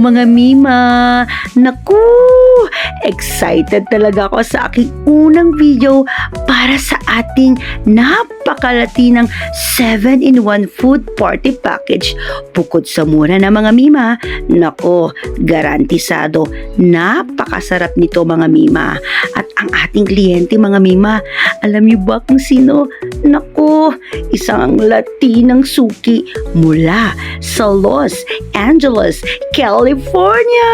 mga Mima! Naku! Excited talaga ako sa aking unang video para sa ating napakalatinang 7-in-1 food party package. Bukod sa mura na mga Mima, naku, garantisado, napakasarap nito mga Mima. At ang ating kliyente mga Mima, alam niyo ba kung sino? Naku, isang Latinang suki mula sa Los Angeles, California.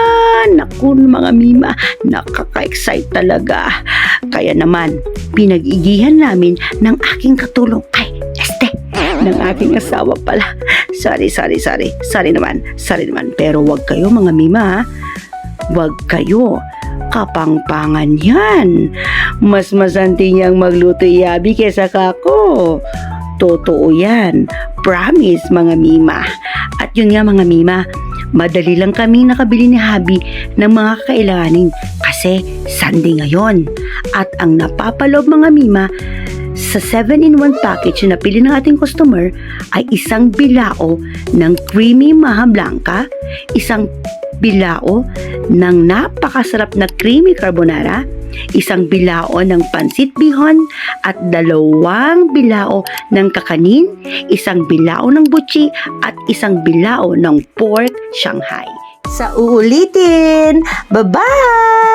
Naku mga Mima, nakaka-excite talaga. Kaya naman, pinag-igihan namin ng aking katulong. Ay, ng aking asawa pala. Sorry naman. Pero wag kayo mga Mima, ha? Wag kayo. Kapangpangan yan. Mas masanti niyang magluto yabi kesa kako. Totoo yan. Promise mga Mima. At yun nga mga Mima, madali lang kaming nakabili ni Habi ng mga kakailanganin kasi Sunday ngayon. At ang napapalob mga Mima, sa 7-in-1 package na napili ng ating customer ay isang bilao ng creamy maha blanca, isang bilao ng napakasarap na creamy carbonara, isang bilao ng pansit bihon at 2 bilao ng kakanin, isang bilao ng butchi at isang bilao ng pork Shanghai. Sa uulitin! Bye-bye!